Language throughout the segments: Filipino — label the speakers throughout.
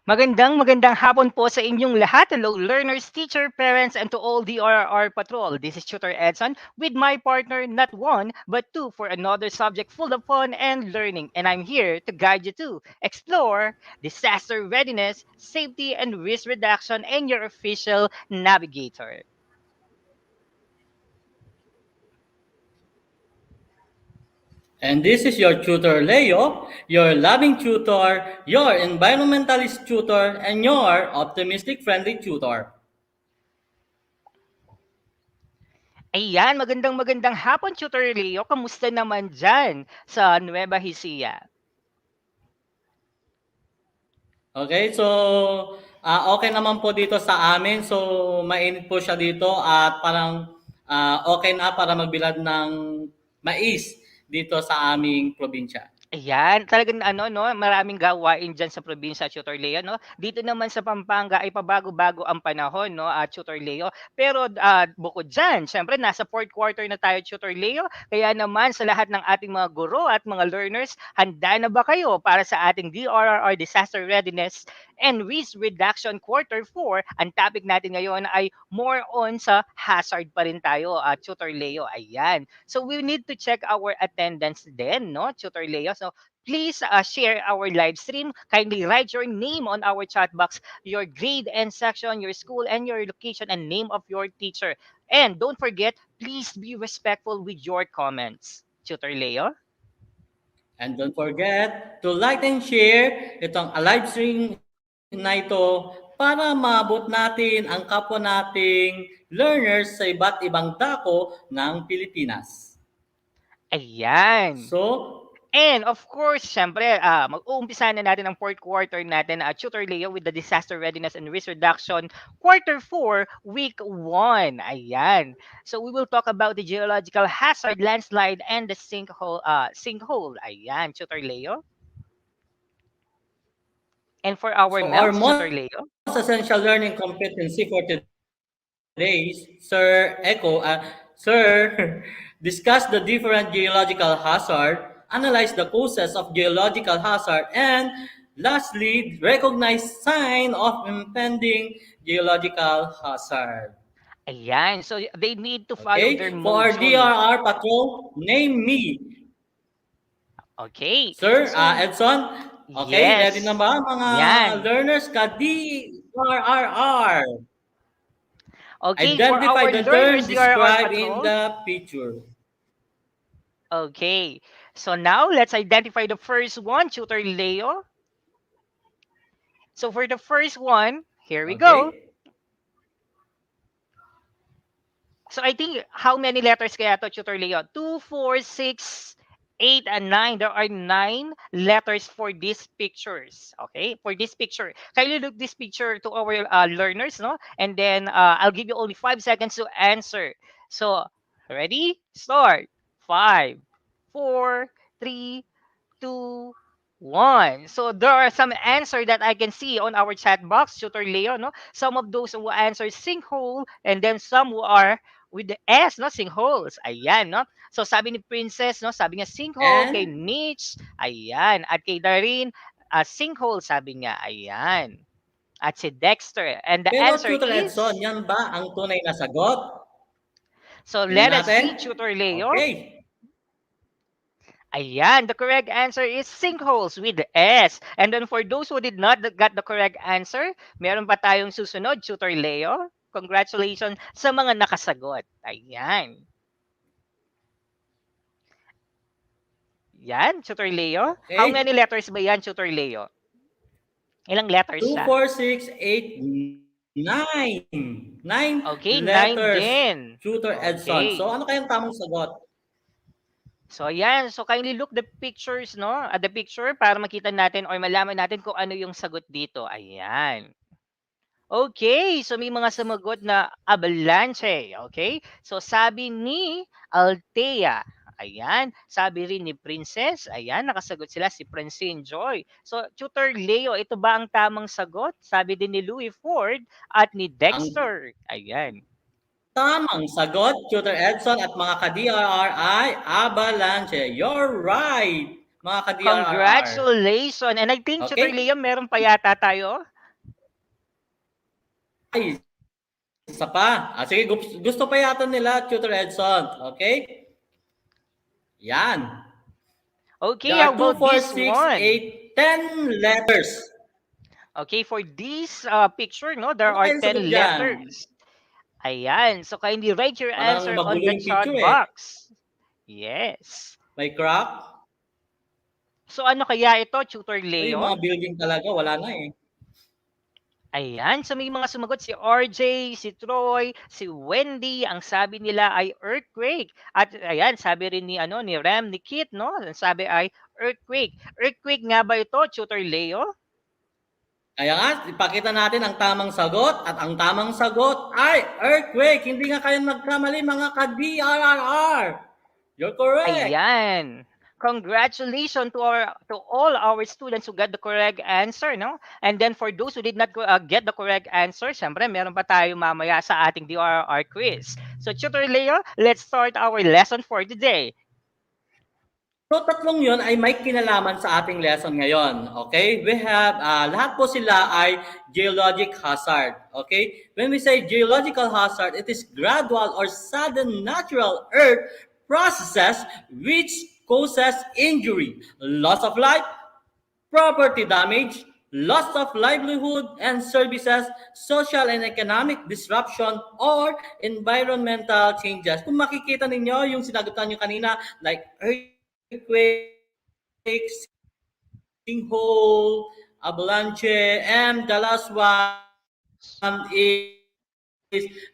Speaker 1: Magandang hapon po sa inyong lahat. Hello learners, teacher, parents, and to all DRRR patrol. This is Tutor Edson with my partner, not one, but two for another subject full of fun and learning. And I'm here to guide you to explore disaster readiness, safety, and risk reduction and your official navigator.
Speaker 2: And this is your tutor Leo, your loving tutor, your environmentalist tutor, and your optimistic friendly tutor.
Speaker 1: Ayan, magandang hapon, Tutor Leo. Kamusta naman dyan sa Nueva Ecija?
Speaker 2: Okay, so okay naman po dito sa amin. So mainit po siya dito at parang okay na para magbilad ng mais dito sa aming probinsya.
Speaker 1: Ayan, talagang ano 'no, maraming gawain diyan sa probinsya, Tutor Leo 'no. Dito naman sa Pampanga ay pabago-bago ang panahon 'no, Tutor Leo. Pero, bukod diyan siyempre nasa fourth quarter na tayo, Tutor Leo. Kaya naman sa lahat ng ating mga guro at mga learners, handa na ba kayo para sa ating DRRR Disaster Readiness and Risk Reduction Quarter 4? Ang topic natin ngayon ay more on sa hazard pa rin tayo, Tutor Leo, ayan. So we need to check our attendance din 'no, Tutor Leo. So please share our live stream. Kindly write your name on our chat box, your grade and section, your school and your location and name of your teacher. And don't forget, please be respectful with your comments. Tutor Leo?
Speaker 2: And don't forget to like and share itong live stream na ito para maabot natin ang kapwa nating learners sa iba't ibang dako ng Pilipinas.
Speaker 1: Ayan.
Speaker 2: So,
Speaker 1: And of course, syempre, mag-uumpisa na natin ang fourth quarter natin, Tutor Leo, with the Disaster Readiness and Risk Reduction Quarter 4, Week 1. Ayan. So we will talk about the geological hazard, landslide, and the sinkhole. Ayan, Tutor Leo. And for our
Speaker 2: so our
Speaker 1: melts, Tutor
Speaker 2: most
Speaker 1: Leo.
Speaker 2: essential learning competency for today, Sir, discuss the different geological hazard, analyze the causes of geological hazard, and lastly, recognize sign of impending geological hazard.
Speaker 1: Ayan. So they need to follow their
Speaker 2: Okay? For our
Speaker 1: module.
Speaker 2: DRR patrol, name me.
Speaker 1: Okay.
Speaker 2: Sir,
Speaker 1: So,
Speaker 2: Edson, okay, ready na
Speaker 1: yes.
Speaker 2: ba mga
Speaker 1: Yan.
Speaker 2: learners ka DRRR?
Speaker 1: Okay, for
Speaker 2: Identify
Speaker 1: our
Speaker 2: the term
Speaker 1: learners, DRR
Speaker 2: described in
Speaker 1: Patrol.
Speaker 2: the picture.
Speaker 1: Okay. So now let's identify the first one, Tutor Leo. So for the first one, here we go.
Speaker 2: Okay?
Speaker 1: So I think how many letters kaya to, Tutor Leo? 2, 4, 6, 8, and 9. There are 9 letters for these pictures. Okay? For this picture. Kindly look this picture to our learners, no? And then I'll give you only 5 seconds to answer. So, ready? Start. 5, 4, 3, 2, 1. So there are some answer that I can see on our chat box, Tutor Leo, no? Some of those who answer sinkhole and then some who are with the S, no? Sinkholes. Ayan, no? So sabi ni Princess, no? Sabi niya sinkhole, kay
Speaker 2: And
Speaker 1: Mitch, ayan. At kay Darine, sinkhole, sabi niya, ayan. At si Dexter. And the
Speaker 2: pero
Speaker 1: answer
Speaker 2: Tutor Edson,
Speaker 1: is,
Speaker 2: yan ba ang tunay na sagot?
Speaker 1: so
Speaker 2: Tingnan
Speaker 1: let us
Speaker 2: natin.
Speaker 1: see, Tutor Leo.
Speaker 2: Okay.
Speaker 1: Ayan, the correct answer is sinkholes with S. And then for those who did not get the correct answer, meron pa tayong susunod, Tutor Leo. Congratulations sa mga nakasagot. Ayan. Yan, Tutor Leo. How many
Speaker 2: Okay.
Speaker 1: letters ba yan, Tutor Leo? Ilang letters
Speaker 2: 2,
Speaker 1: siya?
Speaker 2: 4, 6, 8, 9. 9
Speaker 1: Okay, 9
Speaker 2: letters,
Speaker 1: din.
Speaker 2: Tutor Edson. So,
Speaker 1: Okay.
Speaker 2: ano kayang tamang sagot?
Speaker 1: So ayan, so kindly look the pictures, no? At the picture para makita natin or malaman natin kung ano yung sagot dito. Ayan. Okay, so may mga sumagot na avalanche, okay? So sabi ni Althea, ayan. Sabi rin ni Princess, ayan, nakasagot sila si Francine Joy. So Tutor Leo, ito ba ang tamang sagot? Sabi din ni Louis Ford at ni
Speaker 2: Ang
Speaker 1: Dexter. Ayan.
Speaker 2: tamang sagot, Tutor Edson at mga ka-DRR ay avalanche. You're right, mga ka-DRR.
Speaker 1: Congratulations! And I think, Tutor
Speaker 2: Okay?
Speaker 1: Leo, meron pa yata tayo.
Speaker 2: isa pa. Sige, gusto pa yata nila, Tutor Edson. Okay? Yan.
Speaker 1: Okay,
Speaker 2: There
Speaker 1: how
Speaker 2: are 2,
Speaker 1: about
Speaker 2: 4,
Speaker 1: this
Speaker 2: 6,
Speaker 1: one?
Speaker 2: 8, 10 letters.
Speaker 1: Okay, for this picture, no, there
Speaker 2: Ano
Speaker 1: are
Speaker 2: kayang sagot
Speaker 1: 10
Speaker 2: dyan?
Speaker 1: letters. Ayan. So kindly write your
Speaker 2: Parang
Speaker 1: answer on
Speaker 2: magulo
Speaker 1: the
Speaker 2: yung
Speaker 1: chat
Speaker 2: picture eh.
Speaker 1: box. Yes.
Speaker 2: May crack.
Speaker 1: So ano kaya ito, Tutor
Speaker 2: O yung
Speaker 1: Leo?
Speaker 2: mga building talaga, wala na eh.
Speaker 1: Ayan. So may mga sumagot si RJ, si Troy, si Wendy. Ang sabi nila ay earthquake. At ayan, sabi rin ni ano ni Ram, ni Kit, no? Ang sabi ay earthquake. Earthquake nga ba ito, Tutor Leo?
Speaker 2: Kaya nga, ipakita natin ang tamang sagot at ang tamang sagot ay earthquake. Hindi nga kayo nagkamali mga ka-DRRR. You're correct.
Speaker 1: Ayan. Congratulations to all our students who got the correct answer, no? And then for those who did not get the correct answer, syempre meron pa tayo mamaya sa ating DRR quiz. So Tutor Leo, let's start our lesson for today.
Speaker 2: So tatlong yon ay may kinalaman sa ating lesson ngayon. Okay? We have, lahat po sila ay geologic hazard. Okay? When we say geological hazard, it is gradual or sudden natural earth processes which causes injury, loss of life, property damage, loss of livelihood and services, social and economic disruption, or environmental changes. Kung makikita ninyo yung sinagutan nyo kanina, like earthquake, sinkhole, avalanche, and the last one is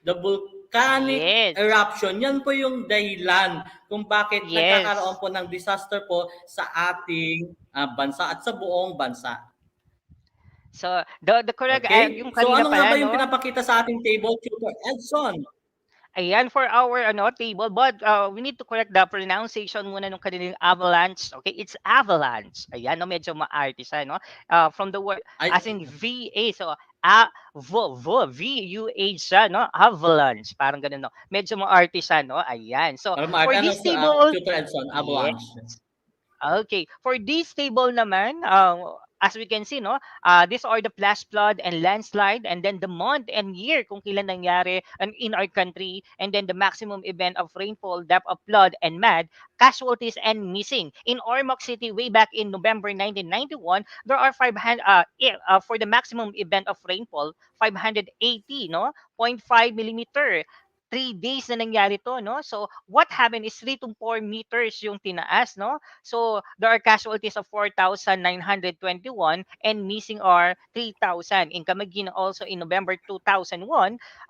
Speaker 2: the volcanic eruption.
Speaker 1: Yes.
Speaker 2: Yan po yung dahilan kung bakit nagkakaroon po ng
Speaker 1: Yes.
Speaker 2: disaster po sa ating bansa at sa buong bansa.
Speaker 1: So the correct
Speaker 2: Okay?
Speaker 1: yung
Speaker 2: So
Speaker 1: kanina
Speaker 2: ano nga
Speaker 1: pala,
Speaker 2: ba yung
Speaker 1: no?
Speaker 2: pinapakita sa ating table, Tutor Edson?
Speaker 1: Ayan for our ano table, but we need to correct the pronunciation muna nung kanilang avalanche. Okay, it's avalanche. Ayan, no, medyo ma-artisa, no? From the word
Speaker 2: Ay,
Speaker 1: as in VA, so V-U-A siya, no? Avalanche, parang ganun, no? Medyo ma-artisa, no? Ayan. So
Speaker 2: para Mark,
Speaker 1: for
Speaker 2: ano
Speaker 1: this
Speaker 2: sa
Speaker 1: table,
Speaker 2: Tutor Edson?
Speaker 1: yes.
Speaker 2: Avalanche.
Speaker 1: Okay. For this table naman, as we can see, no, these are the flash flood and landslide, and then the month and year kung kailan nangyari in our country, and then the maximum event of rainfall, depth of flood, and mad casualties and missing. In Ormoc City, way back in November 1991, there are 500 for the maximum event of rainfall, 580, no, 0.5 millimeter. 3 days na nangyari to, no? So, what happened is 3 to 4 meters yung tinaas, no? So, there are casualties of 4,921 and missing are 3,000. In Camiguin also in November 2001,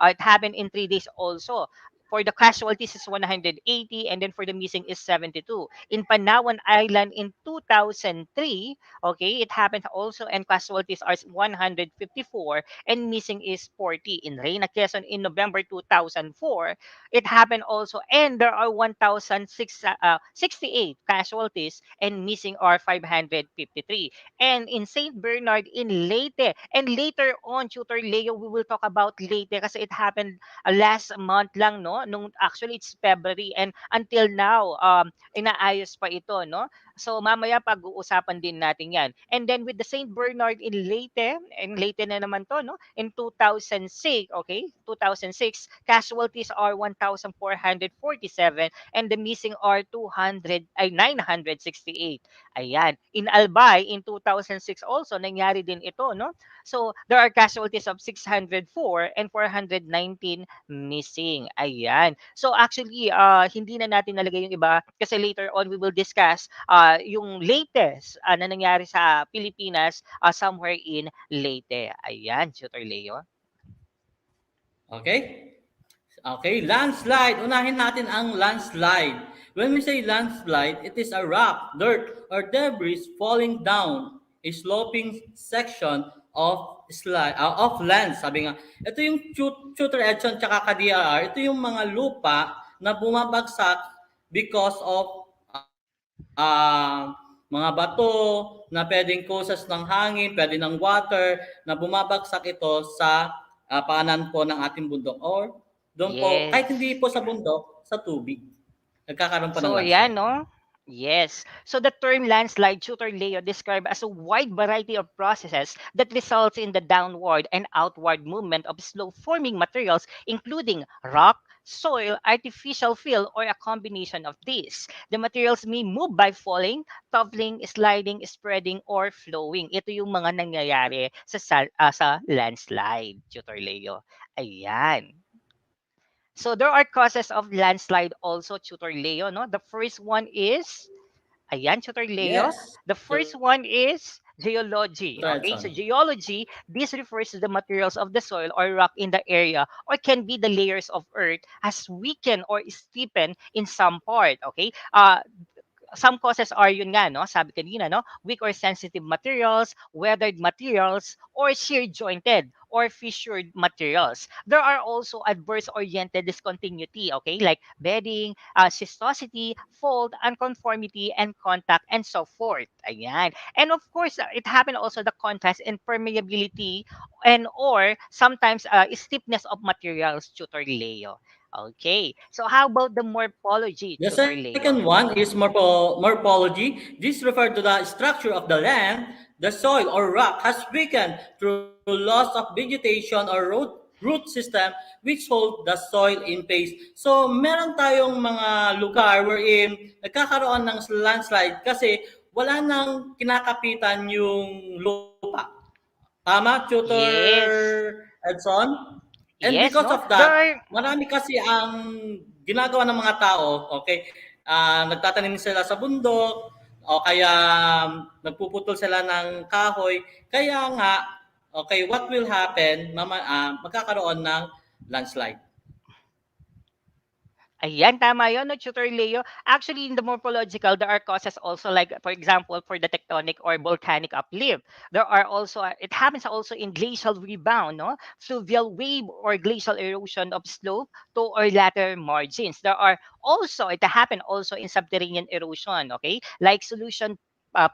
Speaker 1: it happened in 3 days also. For the casualties is 180 and then for the missing is 72. In Panawan Island in 2003, okay, it happened also and casualties are 154 and missing is 40. In Reyna, Quezon in November 2004, it happened also and there are 1,068 casualties and missing are 553. And in St. Bernard in Leyte, and later on, Tutor Leo, we will talk about Leyte kasi it happened last month lang, no? Nung actually it's February and until now, inaayos pa ito, no? So mamaya pag-uusapan din natin 'yan. And then with the St. Bernard in Leyte na naman 'to, no? In 2006, okay? 2006, casualties are 1,447 and the missing are 968. Ayan. In Albay in 2006 also nangyari din ito, no? So there are casualties of 604 and 419 missing. Ayan. So actually, hindi na natin nalagay yung iba kasi later on we will discuss yung latest na nangyari sa Pilipinas somewhere in Leyte. Ayan, Tutor Leo.
Speaker 2: Okay? Okay, landslide. Unahin natin ang landslide. When we say landslide, it is a rock, dirt, or debris falling down a sloping section of land. Sabi nga, ito yung Tutor Edson tsaka ka-DRR, ito yung mga lupa na bumabagsak because of mga bato na pwedeng causes ng hangin, pwede ng water, na bumabagsak ito sa paanan po ng ating bundok or doon po, kahit
Speaker 1: Yes.
Speaker 2: hindi po sa bundok, sa tubig. Nagkakaroon po ng
Speaker 1: So, yan,
Speaker 2: landslide.
Speaker 1: no? Yes. So the term landslide, tutor Leo, describe as a wide variety of processes that results in the downward and outward movement of slow-forming materials, including rock, soil, artificial fill, or a combination of these. The materials may move by falling, toppling, sliding, spreading, or flowing. Ito yung mga nangyayari sa landslide, tutor Leo. Ayan. So there are causes of landslide also, tutor Leo. No? The first one is Ayan, Tutor Leo.
Speaker 2: Yes,
Speaker 1: The first one is geology.
Speaker 2: Tutor
Speaker 1: Okay, so
Speaker 2: Edson.
Speaker 1: geology, this refers to the materials of the soil or rock in the area or can be the layers of earth as weakened or stiffened in some part. Okay, some causes are yun nga, no? Sabi kanina, no? Weak or sensitive materials, weathered materials, or shear jointed or fissured materials. There are also adverse oriented discontinuity, okay? Like bedding, schistosity, fold, unconformity, and contact, and so forth. Ayan. And of course, it happened also the contrast and permeability and or sometimes stiffness of materials, Tutor Leo. Okay. So how about the morphology,
Speaker 2: The
Speaker 1: Tutor
Speaker 2: second
Speaker 1: Leo?
Speaker 2: one is morphology. This refers to the structure of the land. The soil or rock has weakened through loss of vegetation or root system which hold the soil in place. So, meron tayong mga lugar wherein nagkakaroon ng landslide kasi wala nang kinakapitan yung lupa. Tama,
Speaker 1: Yes.
Speaker 2: Tutor Edson? And
Speaker 1: Yes,
Speaker 2: because
Speaker 1: no?
Speaker 2: of
Speaker 1: There
Speaker 2: that,
Speaker 1: are
Speaker 2: marami kasi ang ginagawa ng mga tao, okay, nagtatanim sila sa bundok, o kaya nagpuputol sila ng kahoy. Kaya nga, okay, what will happen, magkakaroon ng landslide.
Speaker 1: Ayan, tama yun, no, Tutor Leo. Actually, in the morphological, there are causes also like, for example, for the tectonic or volcanic uplift. There are also, it happens also in glacial rebound, no? Fluvial wave or glacial erosion of slope to or lateral margins. There are also, it happen also in subterranean erosion, okay? Like solution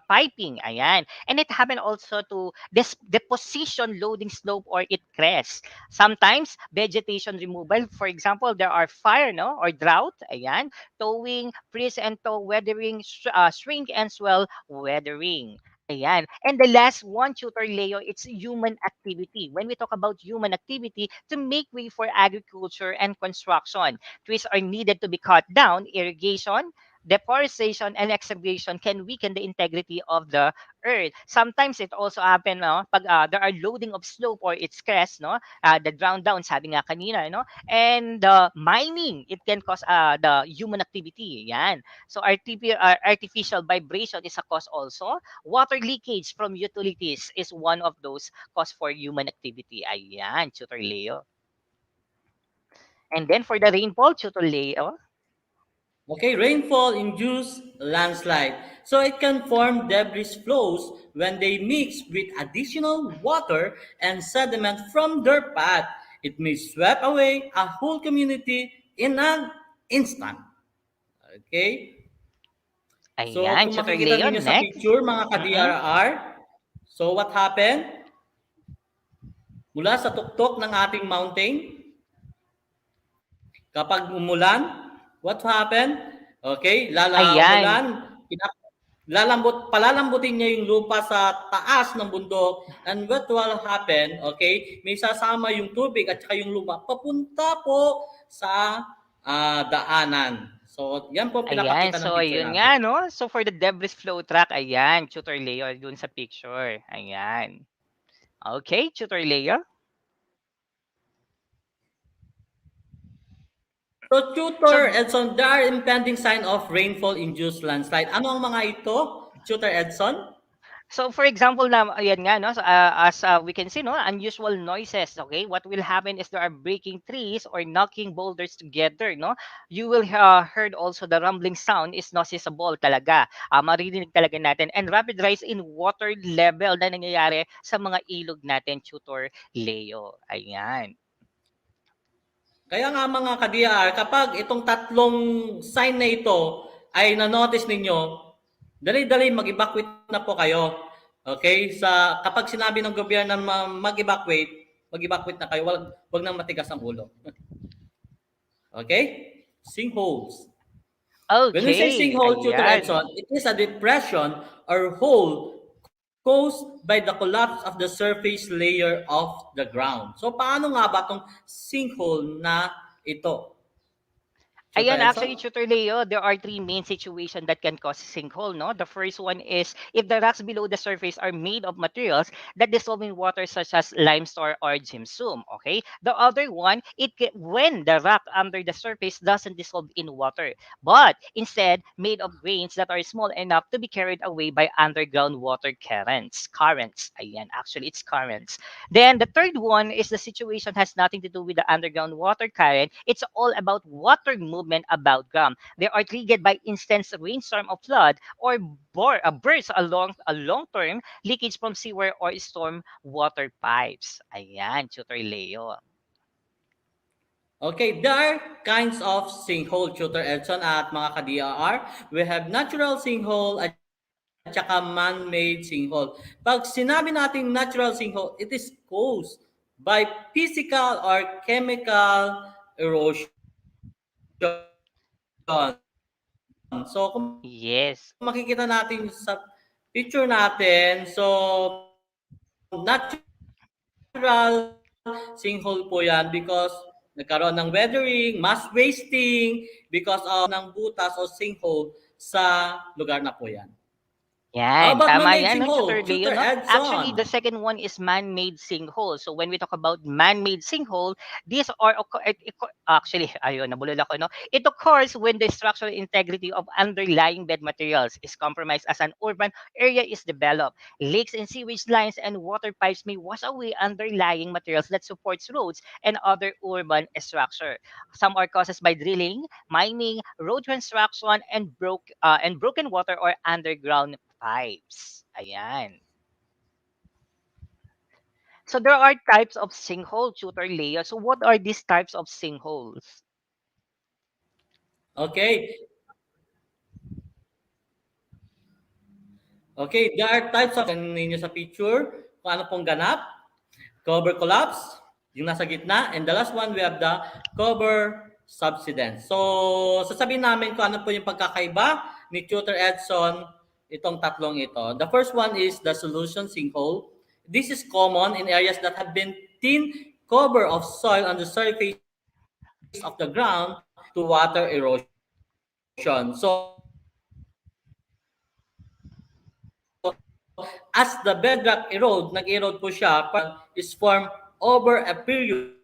Speaker 1: piping, ayan. And it happen also to this deposition loading slope or it crest. Sometimes vegetation removal, for example, there are fire, no, or drought, ayan, towing, freeze and tow weathering, shrink and swell weathering. Ayan. And the last one, Tutor Leo, it's human activity. When we talk about human activity, to make way for agriculture and construction, trees are needed to be cut down, irrigation, deforestation, and excavation can weaken the integrity of the earth. Sometimes it also happen, no, pag there are loading of slope or its crest, no, the ground down, sabi nga kanina, no? And the mining, it can cause the human activity. Yan. So artificial vibration is a cause also. Water leakage from utilities is one of those cause for human activity. Ayan, Tutor Leo. And then for the rainfall, Tutor Leo.
Speaker 2: Okay, rainfall induce landslide. So it can form debris flows when they mix with additional water and sediment from their path. It may sweep away a whole community in an instant. Okay? So
Speaker 1: Ayan,
Speaker 2: kung
Speaker 1: Tutor
Speaker 2: makikita
Speaker 1: Leo.
Speaker 2: ninyo sa
Speaker 1: Next.
Speaker 2: picture mga
Speaker 1: Mm-mm.
Speaker 2: ka-DRR, so what happened? Mula sa tuktok ng ating mountain, kapag umulan, what happened? Okay,
Speaker 1: Ayan.
Speaker 2: umulan, palalambutin niya yung lupa sa taas ng bundok, and what will happen, okay, may sasama yung tubig at saka yung lupa papunta po sa daanan. So, yan po
Speaker 1: Ayan.
Speaker 2: pinapakita ng
Speaker 1: So,
Speaker 2: picture
Speaker 1: ayun
Speaker 2: natin.
Speaker 1: nga, no? So, for the debris flow track, ayan, Tutor Leo, dun sa picture. Ayan. Okay, Tutor Leo.
Speaker 2: So,
Speaker 1: So,
Speaker 2: Tutor Edson, there are impending sign of rainfall-induced landslide. Ano ang mga ito, Tutor Edson?
Speaker 1: So for example na ayan nga no, so, as we can see no, unusual noises, okay? What will happen is there are breaking trees or knocking boulders together, no? You will heard also the rumbling sound is noticeable talaga. Maririnig talaga natin and rapid rise in water level na nangyayari sa mga ilog natin, Tutor Leo. Ayan.
Speaker 2: Kaya nga mga ka-DRR, kapag itong tatlong sign na ito ay na-notice ninyo, dali-dali mag-evacuate na po kayo. Okay? Kapag sinabi ng gobyerno na mag-evacuate na kayo. Wag nang matigas ang ulo. Okay? Sinkholes. When we say
Speaker 1: Okay,
Speaker 2: sinkhole, Tutor
Speaker 1: ayan.
Speaker 2: Edson, it is a depression or hole caused by the collapse of the surface layer of the ground. So paano nga ba itong sinkhole na ito, Tutor
Speaker 1: Ayan,
Speaker 2: Edson?
Speaker 1: actually, Tutor Leo, there are three main situations that can cause sinkhole, no? The first one is if the rocks below the surface are made of materials that dissolve in water such as limestone or gypsum, okay? The other one, when the rock under the surface doesn't dissolve in water, but instead made of grains that are small enough to be carried away by underground water currents. Currents, ayan, actually, it's currents. Then the third one is the situation has nothing to do with the underground water current. It's all about water movement about ground. They are triggered by intense rainstorm of flood or bursts along a long-term leakage from sewer or storm water pipes. Ayan, Tutor Leo.
Speaker 2: Okay, there are kinds of sinkhole, Tutor Edson at mga ka-DRR. We have natural sinkhole at saka man-made sinkhole. Pag sinabi nating natural sinkhole, it is caused by physical or chemical erosion. So kung makikita natin sa picture natin,
Speaker 1: Yes.
Speaker 2: natural sinkhole po yan because nagkaroon ng weathering, mass wasting because of nagkaroon ng butas o sinkhole sa lugar na po yan. How
Speaker 1: Yan,
Speaker 2: about
Speaker 1: tama
Speaker 2: man-made
Speaker 1: yan, no,
Speaker 2: sinkhole?
Speaker 1: Tutor
Speaker 2: Tutor
Speaker 1: Leo, no? Actually,
Speaker 2: Edson.
Speaker 1: the second one is man-made sinkhole. So when we talk about man-made sinkhole, these are actually, ayun, nabulol ako, no? It occurs when the structural integrity of underlying bed materials is compromised as an urban area is developed. Lakes and sewage lines and water pipes may wash away underlying materials that supports roads and other urban structure. Some are caused by drilling, mining, road construction, and broken water or underground pipes. Ayan. So there are types of sinkhole, Tutor Leah. So what are these types of sinkholes?
Speaker 2: Okay. Okay, there are types of ninyo sa picture kung ano pong ganap. Cover collapse, yung nasa gitna. And the last one, we have the cover subsidence. So, sasabihin namin kung ano po yung pagkakaiba ni Tutor Edson itong tatlong ito. The first one is the solution sinkhole. This is common in areas that have been thin cover of soil on the surface of the ground to water erosion. So, as the bedrock erode, nag-erode po siya is formed over a period,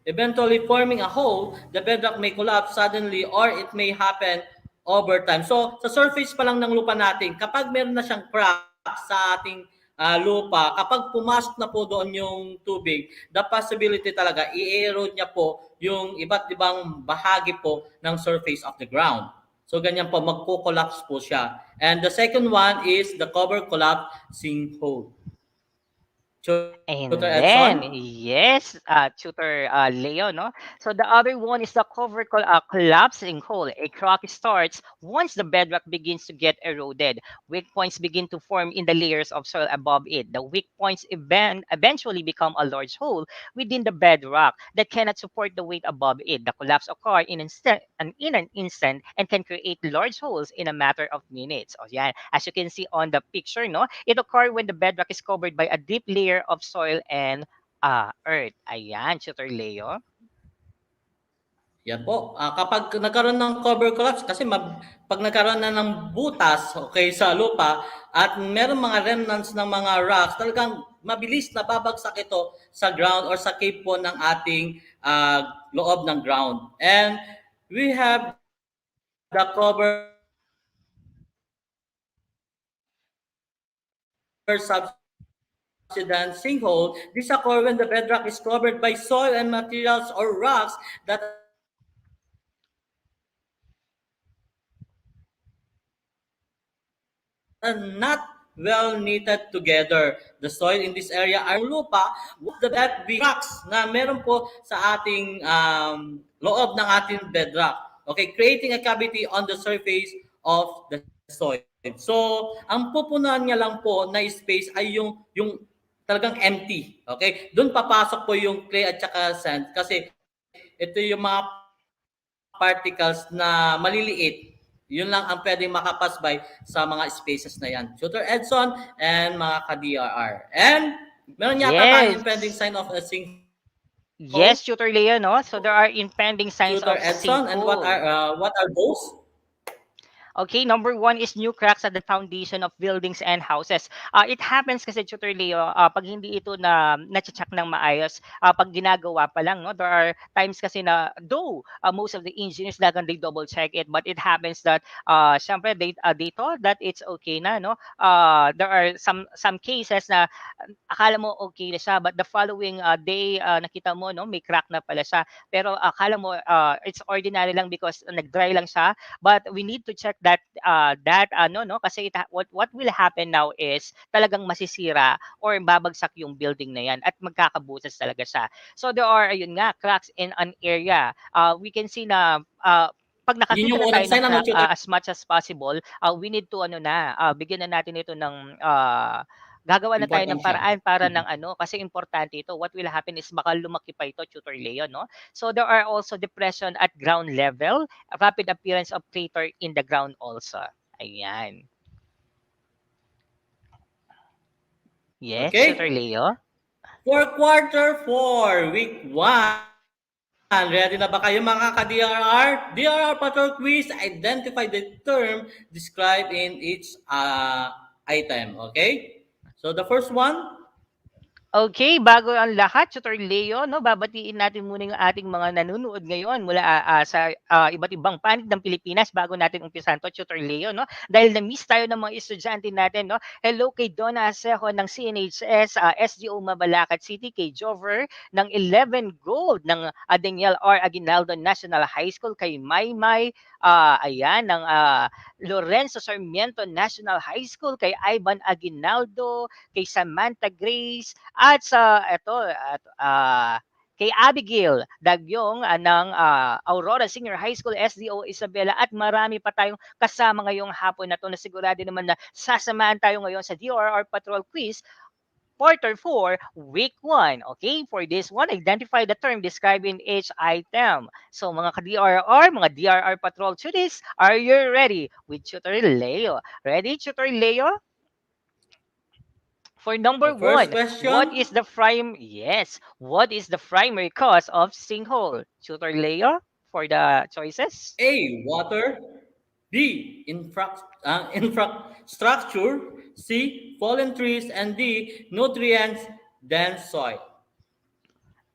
Speaker 2: eventually forming a hole. The bedrock may collapse suddenly or it may happen over time. So, sa surface pa lang ng lupa natin, kapag meron na siyang crack sa ating lupa, kapag pumasok na po doon yung tubig, the possibility talaga, i-erode niya po yung iba't ibang bahagi po ng surface of the ground. So, ganyan po, magko-collapse po siya. And the second one is the cover collapse sinkhole. Tutor
Speaker 1: And
Speaker 2: Edson?
Speaker 1: then, yes, Tutor Leo, no? So the other one is the collapsing hole. A crack starts once the bedrock begins to get eroded. Weak points begin to form in the layers of soil above it. The weak points eventually become a large hole within the bedrock that cannot support the weight above it. The collapse occurs in an instant and can create large holes in a matter of minutes. O yan, as you can see on the picture, no? It occurs when the bedrock is covered by a deep layer of soil and earth. Ayan, Tutor Leo.
Speaker 2: Yan po. Kapag nagkaroon ng cover collapse, kasi pag nagkaroon na ng butas okay, sa lupa at meron mga remnants ng mga rocks, talagang mabilis na babagsak ito sa ground or sa cave po ng ating loob ng ground. And we have the cover subsidence sinkhole. This occur when the bedrock is covered by soil and materials or rocks that are not well knitted together. The soil in this area are uneven and sometimes most of the cracks na meron po sa ating loob ng ating bedrock. Okay, creating a cavity on the surface of the soil. So, ang pupunan niya lang po na space ay yung talagang empty. Okay? Doon papasok po yung clay at saka sand kasi ito yung mga particles na maliliit Yun lang ang pwedeng makapasbay sa mga spaces na yan. Shooter Edson and mga ka-DRR. And meron yata tayong impending
Speaker 1: Yes.
Speaker 2: sign of a sinkhole.
Speaker 1: Yes, Tutor Leo, no? So there are impending
Speaker 2: Shooter
Speaker 1: signs of
Speaker 2: Edson, and
Speaker 1: sinkhole.
Speaker 2: what are those?
Speaker 1: Okay, number one is new cracks at the foundation of buildings and houses. It happens kasi, Tutor Leo, pag hindi ito na-check ng maayos, pag ginagawa pa lang, no, there are times kasi na, though most of the engineers lagang they double check it, but it happens that, syempre, they thought that it's okay na, no? There are some cases na akala mo okay na siya, but the following day, nakita mo, no, may crack na pala siya. Pero akala mo it's ordinary lang because nag-dry lang siya, but we need to check that ano, no, kasi what will happen now is talagang masisira or babagsak yung building na yan at magkakabutas talaga siya. So there are, ayun nga, cracks in an area. We can see na pag
Speaker 2: Yun
Speaker 1: nakakita
Speaker 2: yung
Speaker 1: na tayo
Speaker 2: unang
Speaker 1: ng
Speaker 2: sign, ano,
Speaker 1: crack,
Speaker 2: Shooter?
Speaker 1: as much as possible, we need to ano na, bigyan na natin ito ng gagawa na tayo ng
Speaker 2: Importansya.
Speaker 1: paraan para ng ano, kasi importante ito. What will happen is baka lumaki pa ito, Tutor Leo, no? So there are also depression at ground level, rapid appearance of crater in the ground also. Ayan. Yes, Tutor
Speaker 2: Okay?
Speaker 1: Leo?
Speaker 2: For quarter 4, week 1, ready na ba kayo mga ka-DRR? DRR Patrol Quiz, identify the term described in each item. Okay? So the first one,
Speaker 1: Okay, bago ang lahat, Tutor Leo, no, babatiin natin muna yung ating mga nanonood ngayon mula sa iba't ibang panig ng Pilipinas bago natin umpisan to, Tutor Leo, no? Dahil na-miss tayo ng mga estudyante natin, no? Hello kay Donna Asejo ng CNHS, SGO Mabalacat City, kay Jover ng 11 Gold ng Daniel R. Aguinaldo National High School, kay Maymay, ayan, ng Lorenzo Sarmiento National High School, kay Ivan Aguinaldo, kay Samantha Grace, at sa eto kay Abigail Dagyong ng Aurora Senior High School SDO Isabela, at marami pa tayong kasama ngayong hapon na to na sigurado naman na sasamahan tayo ngayon sa DRR Patrol Quiz Quarter 4, Week 1. Okay, for this one, identify the term describing each item. So mga ka-DRR, mga DRR Patrol Tudies, are you ready? With Tutor Leo. Ready, Tutor Leo? For
Speaker 2: the
Speaker 1: number
Speaker 2: first
Speaker 1: one, what
Speaker 2: question,
Speaker 1: is the what is the primary cause of sinkhole? Tutor Leo for the choices.
Speaker 2: A, water, B, infrastructure, C, fallen trees, and D, nutrients-dense soil.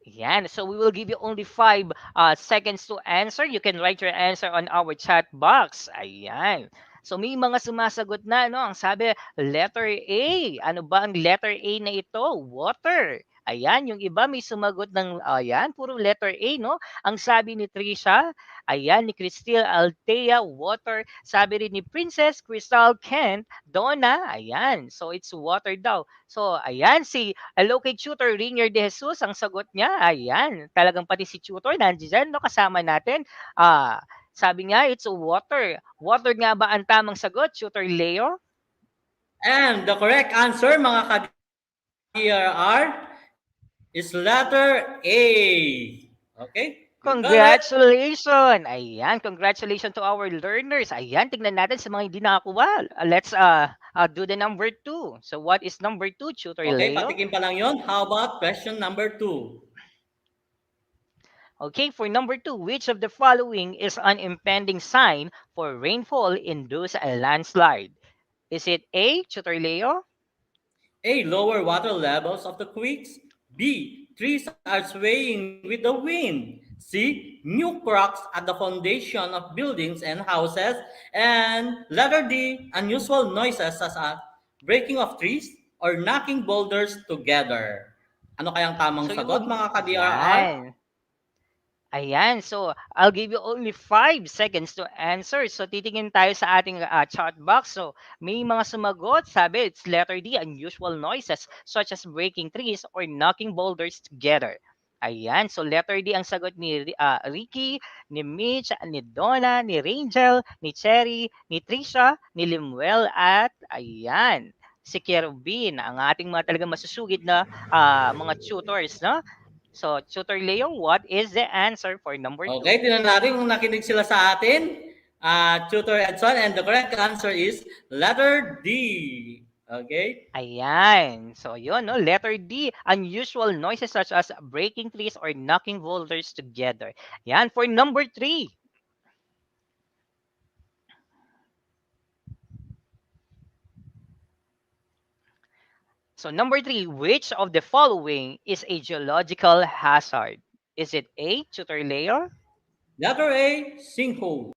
Speaker 1: Yan. So we will give you only 5 seconds to answer. You can write your answer on our chat box. Ayan. So may mga sumasagot na, no? Ang sabi, letter A. Ano ba ang letter A na ito? Water. Ayan, yung iba may sumagot ng, ayan, puro letter A, no? Ang sabi ni Trisha, ayan, ni Cristel Altea, water. Sabi rin ni Princess Crystal Kent, Donna, ayan. So it's water daw. So, ayan, hello kay Tutor Rainier De Jesus, ang sagot niya, ayan, talagang pati si Tutor nandiyan, no, kasama natin. Sabi niya, it's water. Water nga ba ang tamang sagot, Tutor Leo?
Speaker 2: And the correct answer, mga ka-DRR, is letter A. Okay? You got it?
Speaker 1: Congratulations! Ayan, congratulations to our learners. Ayan, tignan natin sa mga hindi nakakuha. Let's do the number 2. So, what is number 2, Tutor
Speaker 2: Okay,
Speaker 1: Leo?
Speaker 2: patikim pa lang yon. How about question number 2?
Speaker 1: Okay, for number 2, which of the following is an impending sign for rainfall-induced landslide? Is it A, Tutor Leo?
Speaker 2: A, lower water levels of the creeks. B, trees are swaying with the wind. C, new cracks at the foundation of buildings and houses. And letter D, unusual noises such as breaking of trees or knocking boulders together. Ano kayang tamang
Speaker 1: So you
Speaker 2: sagot,
Speaker 1: will,
Speaker 2: mga ka-DRR?
Speaker 1: yan. Ayan, so I'll give you only 5 seconds to answer. So titingin tayo sa ating chat box. So may mga sumagot, sabi it's letter D, unusual noises such as breaking trees or knocking boulders together. Ayan, so letter D ang sagot ni Ricky, ni Mitch, ni Donna, ni Rangel, ni Cherry, ni Trisha, ni Limuel, at ayan, si Kerubin, ang ating mga talagang masusugid na mga tutors, no? So, Tutor Leo, what is the answer for number
Speaker 2: Okay,
Speaker 1: 2?
Speaker 2: tinan natin kung nakinig sila sa atin. Tutor Edson, and the correct answer is letter D. Okay?
Speaker 1: Ayan. So, yun, no? Letter D, unusual noises such as breaking trees or knocking boulders together. Yan. For number 3. So, number 3, which of the following is a geological hazard? Is it A, tutor Leo?
Speaker 2: Letter A, sinkhole.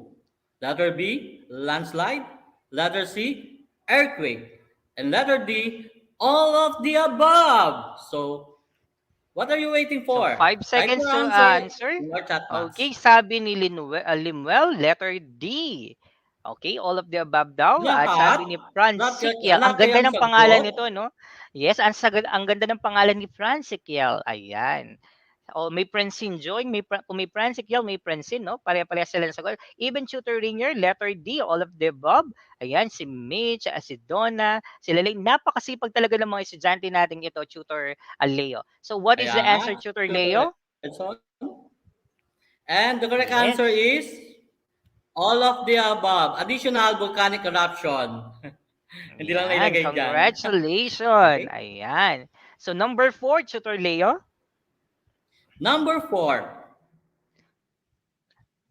Speaker 2: Letter B, landslide. Letter C, earthquake. And letter D, all of the above. So, what are you waiting
Speaker 1: So,
Speaker 2: for?
Speaker 1: 5
Speaker 2: Type
Speaker 1: seconds
Speaker 2: your
Speaker 1: to
Speaker 2: answer
Speaker 1: answer.
Speaker 2: in your chat
Speaker 1: Okay,
Speaker 2: box.
Speaker 1: sabi ni Limuel, letter D. Okay, all of the above daw. At
Speaker 2: Lahat?
Speaker 1: sabi ni Francikiel, ang
Speaker 2: Lahat
Speaker 1: ganda
Speaker 2: kayang
Speaker 1: ng pangalan
Speaker 2: sagot?
Speaker 1: nito, no? Yes, ang ganda ng pangalan ni Francikiel. Ayan. O may Francine Joy, kung may Francikiel, may Francine, no? Pare-pareha sila ng sagot. Even tutor Rainier, letter D, all of the above. Ayan, si Mitch, si Donna, si Lele. Napakasipag talaga ng mga estudyante nating ito, tutor Leo. So what is the answer,
Speaker 2: Ayan,
Speaker 1: tutor
Speaker 2: Tutor
Speaker 1: Leo?
Speaker 2: Edson. And the correct answer
Speaker 1: Yes.
Speaker 2: is all of the above. Additional volcanic eruption. Hindi lang
Speaker 1: Ayan,
Speaker 2: nailagay dyan.
Speaker 1: congratulations.
Speaker 2: Okay.
Speaker 1: Ayan. So number 4, tutor Leo.
Speaker 2: Number 4.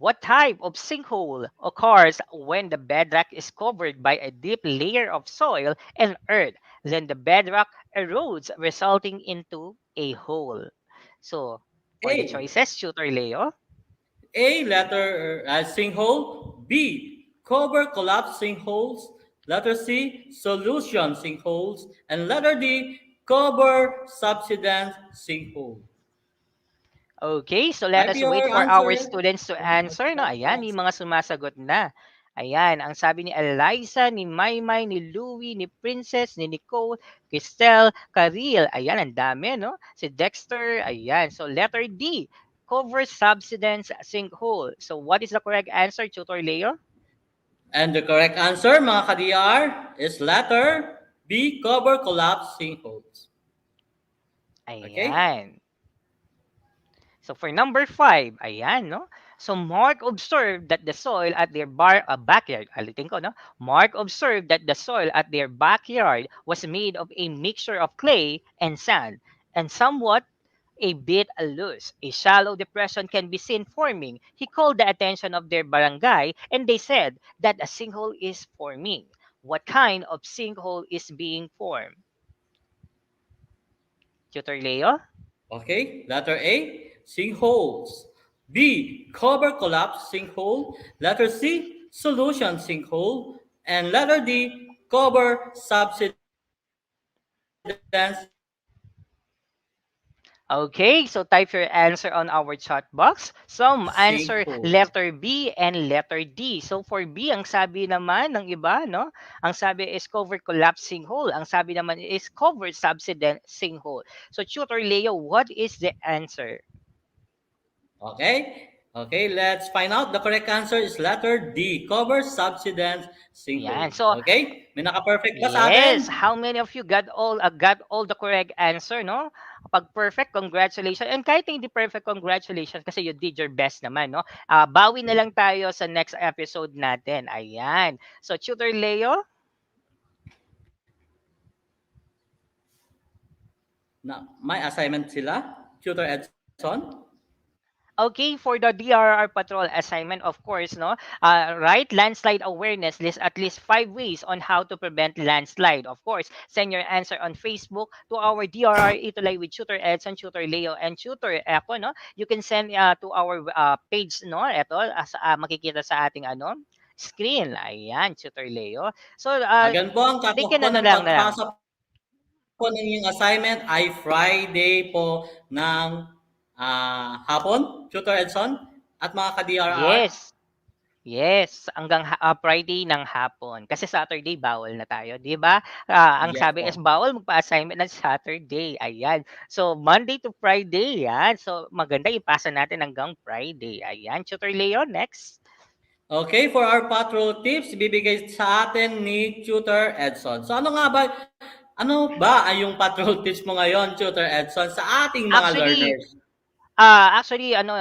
Speaker 1: What type of sinkhole occurs when the bedrock is covered by a deep layer of soil and earth? Then the bedrock erodes, resulting into a hole. So, for the
Speaker 2: A.
Speaker 1: choices, tutor Leo.
Speaker 2: A. Letter sinkhole. B. Cover collapse sinkholes. Letter C. Solution sinkholes. And letter D. Cover subsidence sinkhole.
Speaker 1: Okay, so let
Speaker 2: Type
Speaker 1: us
Speaker 2: your
Speaker 1: wait for
Speaker 2: answer
Speaker 1: our students to
Speaker 2: in your
Speaker 1: answer. No?
Speaker 2: chat
Speaker 1: Ayan,
Speaker 2: box.
Speaker 1: may mga sumasagot na. Ayan, ang sabi ni Eliza, ni Maymay, ni Louie, ni Princess, ni Nicole, Cristel, Karil. Ayan, ang dami, no? Si Dexter, ayan. So, letter D, cover subsidence sinkhole. So, what is the correct answer, Tutor Leo?
Speaker 2: And the correct answer, mga ka-DR, is letter B. Cover collapse sinkholes. Okay?
Speaker 1: Ayan. So for number 5, ayan, no? So Mark observed that the soil at their backyard, alitin ko, no? Mark observed that the soil at their backyard was made of a mixture of clay and sand and somewhat a bit loose. A shallow depression can be seen forming. He called the attention of their barangay and they said that a sinkhole is forming. What kind of sinkhole is being formed? Tutor Leo?
Speaker 2: Okay? Letter A, sinkholes. B. Cover collapse sinkhole. Letter C. Solution sinkhole. And letter D. Cover subsidence
Speaker 1: Okay, so type your answer on our chat box. Some answer
Speaker 2: sinkhole.
Speaker 1: letter B and letter D. So for B, ang sabi naman ng iba, no? Ang sabi is cover collapsing hole. Ang sabi naman is cover subsiding hole. So Tutor Leo, what is the answer?
Speaker 2: Okay? Okay, let's find out. The correct answer is letter D. Cover subsidence
Speaker 1: Yan.
Speaker 2: sinkhole.
Speaker 1: So
Speaker 2: Okay? May naka-perfect ba sa
Speaker 1: yes,
Speaker 2: atin?
Speaker 1: how many of you got all the correct answer, no? Pag perfect, congratulations. And kahit hindi perfect, congratulations kasi you did your best naman, no? Bawi na lang tayo sa next episode natin. Ayan. So, Tutor Leo?
Speaker 2: May assignment sila? Tutor Edson?
Speaker 1: Okay, for the DRR patrol assignment, of course, no? Right, landslide awareness, list at least 5 ways on how to prevent landslide. Of course, send your answer on Facebook to our DRR Itulay with Tutor Edson, Tutor Leo, and Tutor Epo, no? You can send to our page, no? Ito, makikita sa ating screen. Ayan, Tutor Leo. So,
Speaker 2: Agan po, ang
Speaker 1: taken
Speaker 2: katapusan ng
Speaker 1: lang na lang.
Speaker 2: pagpasa po ng inyong assignment ay Friday po ng hapon, Tutor Edson, at mga ka-DRR.
Speaker 1: Yes. Yes, hanggang Friday ng hapon. Kasi Saturday bawal na tayo, 'di ba? Ang
Speaker 2: Yes
Speaker 1: sabi is
Speaker 2: po.
Speaker 1: bawal magpa-assignment ng Saturday. Ayan. So Monday to Friday, 'yan. So maganda ipasa natin hanggang Friday. Ayan, Tutor Leo, next.
Speaker 2: Okay, for our patrol tips, ibibigay sa atin ni Tutor Edson. So ano ba ay yung patrol tips mo ngayon, Tutor Edson, sa ating mga
Speaker 1: Actually,
Speaker 2: learners?
Speaker 1: Actually ano,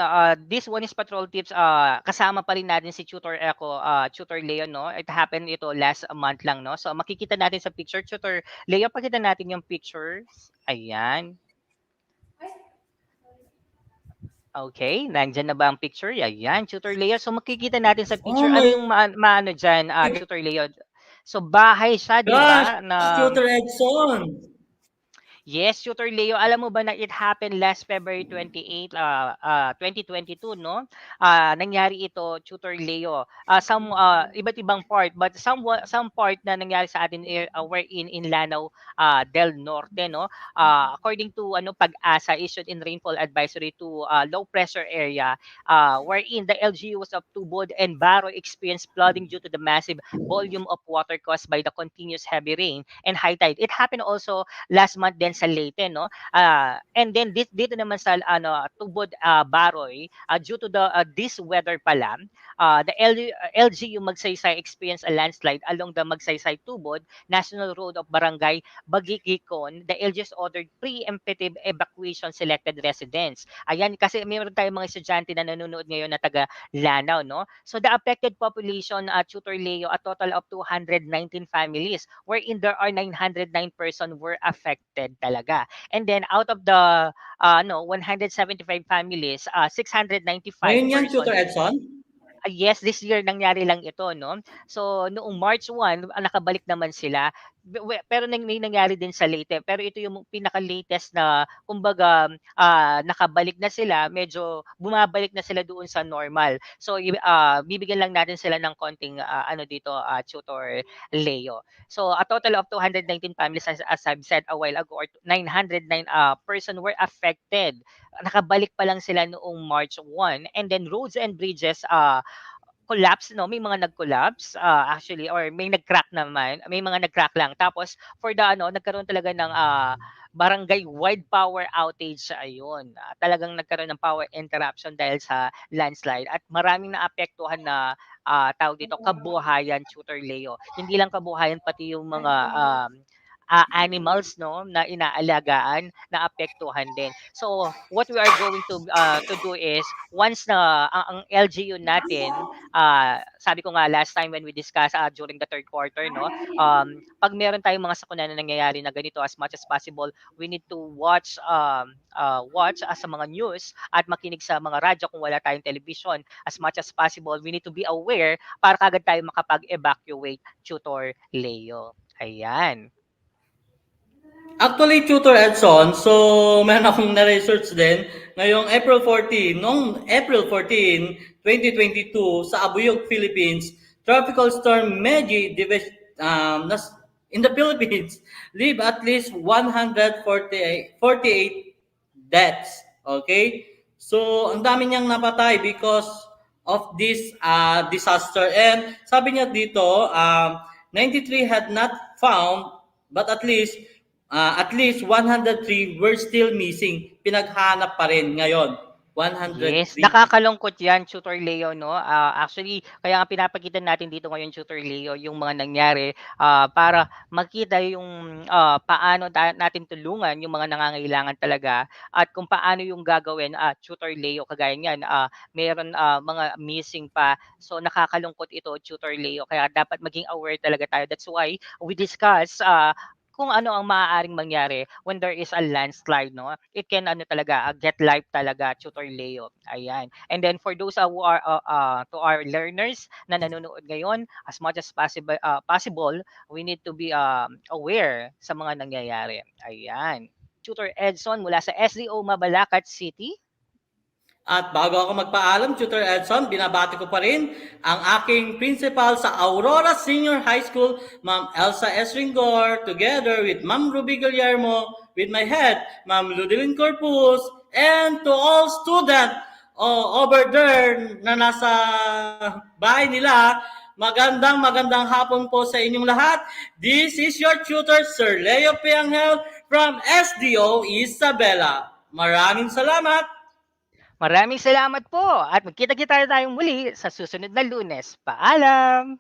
Speaker 1: this one is patrol tips, kasama pa rin natin si Tutor Echo, Tutor Leo 'no. It happened ito last month lang 'no. So makikita natin sa picture, Tutor Leo, pakita natin yung pictures. Ayan. Okay, nandiyan na ba ang picture? Ayan, Tutor Leo. So makikita natin sa
Speaker 2: Oh
Speaker 1: picture, ano
Speaker 2: my
Speaker 1: yung maano diyan, Tutor Leo? So bahay siya, 'di
Speaker 2: gosh,
Speaker 1: ba, na
Speaker 2: Tutor Edson.
Speaker 1: yes, Tutor Leo, alam mo ba na it happened last February 28, 2022, no? Nangyari ito, Tutor Leo. Iba't ibang part, but some part na nangyari sa atin were in Lanao del Norte, no? According to ano Pag-asa issued in rainfall advisory to low pressure area, wherein the LGUs of Tubod and Baro experienced flooding due to the massive volume of water caused by the continuous heavy rain and high tide. It happened also last month din sa Leyte, no? And then dito naman sa Tubod, Baroy, due to this weather pala, LGU Magsaysay experienced a landslide along the Magsaysay Tubod National Road of Barangay Bagikikon. The LGU's ordered preemptive evacuation selected residents. Ayan, kasi mayroon tayong mga estudyante na nanonood ngayon na taga Lanao, no? So the affected population, Tutor Leo, a total of 219 families, wherein there are 909 person were affected talaga. And then out of the 175 families, 695
Speaker 2: Ngayon yan,
Speaker 1: person.
Speaker 2: Tutor Edson?
Speaker 1: Yes, this year nangyari lang ito, no? So, noong March 1, nakabalik naman sila. Pero may nangyari din sa Leyte. Pero ito yung pinaka-latest na, kumbaga, nakabalik na sila, medyo bumabalik na sila doon sa normal. So, bibigyan lang natin sila ng konting, ano dito, Tutor Leo. So, a total of 219 families, as I've said a while ago, or 909 person were affected. Nakabalik pa lang sila noong March 1. And then roads and bridges, collapse, no? May mga nag-collapse, actually, or may nag-crack naman, may mga nag-crack lang. Tapos for the nagkaroon talaga ng barangay-wide power outage, ayun. Talagang nagkaroon ng power interruption dahil sa landslide at maraming naapektuhan na tawag dito kabuhayan, Tutor Leo. Hindi lang kabuhayan, pati yung mga animals, no, na inaalagaan na apektuhan din. So what we are going to do is, once na ang LGU natin, sabi ko nga last time when we discussed during the third quarter, no, pag meron tayong mga sakuna na nangyayari na ganito, as much as possible we need to watch sa mga news at makinig sa mga radyo kung wala tayong television. As much as possible we need to be aware para kagad tayo makapag-evacuate, Tutor Leo. Ayan.
Speaker 2: Actually, Tutor Edson, so meron akong na-research din ngayong April 14, noong April 14, 2022 sa Abuyog, Philippines, tropical storm Meji in the Philippines leave at least 148 deaths. Okay? So, ang dami niyang napatay because of this disaster. And sabi niya dito, 93 had not found, but at least 103 were still missing. Pinaghanap pa rin ngayon.
Speaker 1: Yes,
Speaker 2: 103.
Speaker 1: nakakalungkot 'yan, Tutor Leo, 'no? Actually, kaya nga pinapakita natin dito ngayon, Tutor Leo, yung mga nangyari, para makita yung paano natin tulungan yung mga nangangailangan talaga at kung paano yung gagawin, Tutor Leo, kagaya niyan, meron mga missing pa. So nakakalungkot ito, Tutor Leo, kaya dapat maging aware talaga tayo. That's why we discuss kung ano ang maaaring mangyari when there is a landslide, no? It can ano talaga, get life talaga, Tutor Leo. Ayan. And then for those who are to our learners na nanonood ngayon, as much as possible, we need to be aware sa mga nangyayari. Ayan. Tutor Edson mula sa SDO Mabalacat City.
Speaker 2: At bago ako magpaalam, Tutor Edson, binabati ko pa rin ang aking principal sa Aurora Senior High School, Ma'am Elsa S. Ringor, together with Ma'am Ruby Guillermo, with my head, Ma'am Ludilyn Corpus, and to all students over there na nasa bahay nila, magandang hapon po sa inyong lahat. This is your tutor, Sir Leo Pianghel from SDO Isabela. Maraming salamat!
Speaker 1: Maraming salamat po at magkita-kita tayong muli sa susunod na Lunes. Paalam!